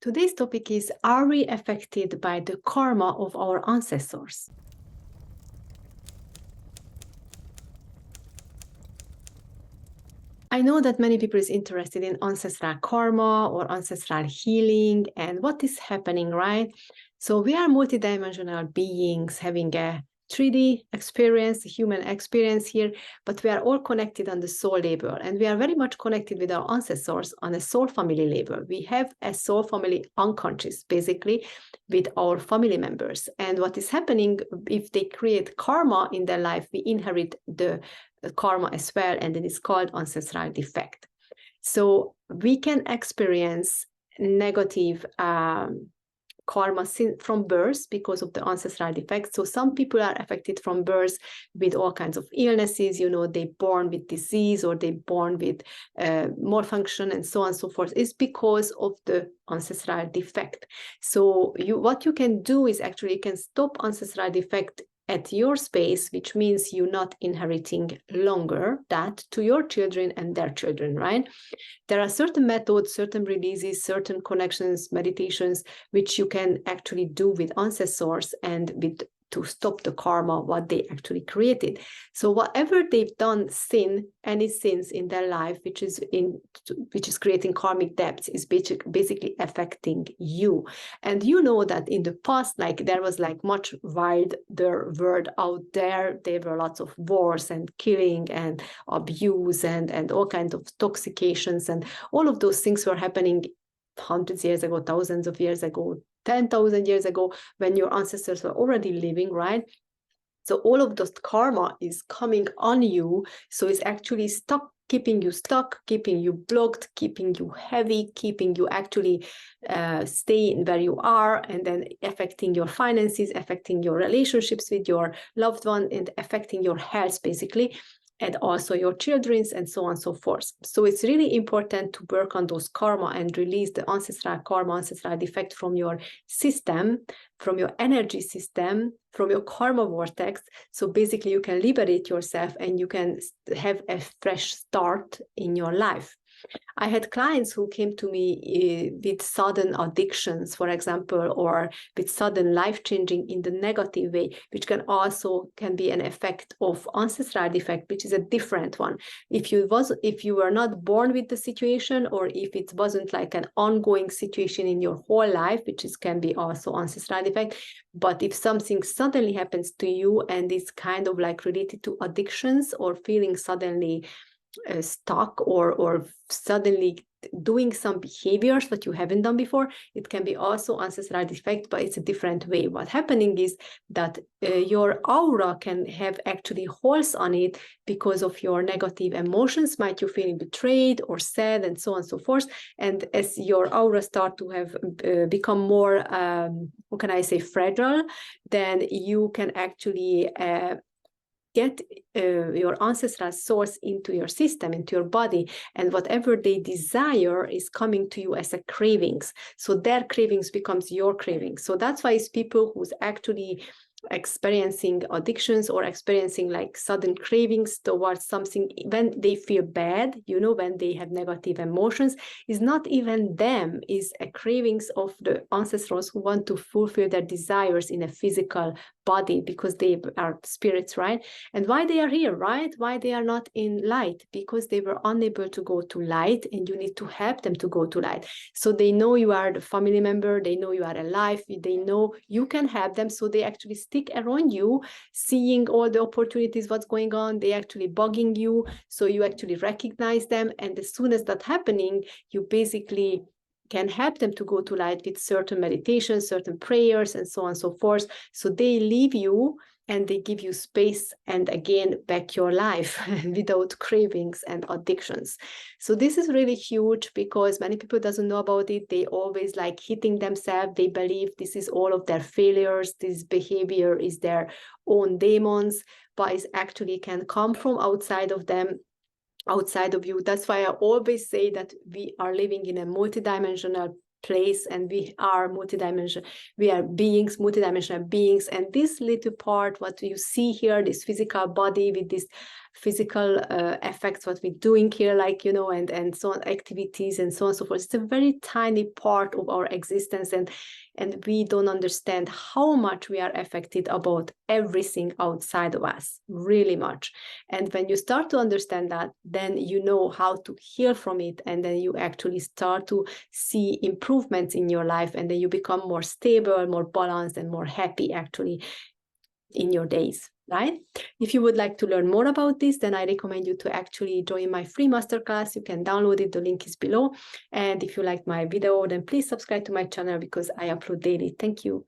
Today's topic is, are we affected by the karma of our ancestors? I know that many people is interested in ancestral karma or ancestral healing and what is happening, right? So we are multidimensional beings having a 3D experience, a human experience here, but we are all connected on the soul level, and we are very much connected with our ancestors on a soul family level. We have a soul family unconscious, basically, with our family members. And what is happening, if they create karma in their life, we inherit the karma as well, and it is called ancestral defect. So we can experience negative karma from birth because of the ancestral defects. So some people are affected from birth with all kinds of illnesses, they're born with disease or they're born with malfunction and so on and so forth. It's because of the ancestral defect. So what you can do is actually you can stop ancestral defect at your space, which means you're not inheriting longer that to your children and their children, right? There are certain methods, certain releases, certain connections, meditations, which you can actually do with ancestors and to stop the karma, what they actually created. So whatever they've done, any sins in their life, which is creating karmic debts, is basically affecting you. And you know that in the past, there was much wilder world out there. There were lots of wars and killing and abuse and all kinds of toxications, and all of those things were happening hundreds of years ago, thousands of years ago, 10,000 years ago, when your ancestors were already living, right? So all of this karma is coming on you. So it's actually keeping you blocked, keeping you heavy, keeping you actually staying where you are, and then affecting your finances, affecting your relationships with your loved one, and affecting your health, basically, and also your children's, and so on and so forth. So it's really important to work on those karma and release the ancestral karma, ancestral defect from your system, from your energy system, from your karma vortex. So basically you can liberate yourself and you can have a fresh start in your life. I had clients who came to me with sudden addictions, for example, or with sudden life-changing in the negative way, which can be an effect of ancestral defect, which is a different one. If you were not born with the situation, or if it wasn't like an ongoing situation in your whole life, can be also ancestral defect. But if something suddenly happens to you and is kind of related to addictions or feeling suddenly stuck or suddenly doing some behaviors that you haven't done before, it can be also ancestral defect, but it's a different way. What's happening is that your aura can have actually holes on it because of your negative emotions. Might you feeling betrayed or sad and so on and so forth. And as your aura start to have become more, fragile, then you can actually get your ancestral source into your system, into your body, and whatever they desire is coming to you as a cravings. So their cravings becomes your cravings. So that's why it's people who's actually experiencing addictions or experiencing sudden cravings towards something when they feel bad, when they have negative emotions, is not even them, is a cravings of the ancestors who want to fulfill their desires in a physical body, because they are spirits, right? And why they are here, right? Why they are not in light? Because they were unable to go to light, and you need to help them to go to light. So they know you are the family member, they know you are alive, they know you can help them, so they actually stick around you, seeing all the opportunities, what's going on. They actually bugging you, so you actually recognize them, and as soon as that's happening, you basically can help them to go to light with certain meditations, certain prayers, and so on and so forth. So they leave you and they give you space and again back your life without cravings and addictions. So this is really huge because many people doesn't know about it. They always hitting themselves. They believe this is all of their failures. This behavior is their own demons, but it actually can come from outside of them, outside of you. That's why I always say that we are living in a multidimensional place, and we are multidimensional. We are beings, multidimensional beings, and this little part, what you see here, this physical body with this physical effects, what we're doing here, like, you know, and so on, activities and so on and so forth. It's a very tiny part of our existence, and we don't understand how much we are affected about everything outside of us, really much. And when you start to understand that, then you know how to heal from it, and then you actually start to see improvements in your life, and then you become more stable, more balanced, and more happy actually in your days, right? If you would like to learn more about this, then I recommend you to actually join my free masterclass. You can download it, the link is below. And if you like my video, then please subscribe to my channel because I upload daily. Thank you.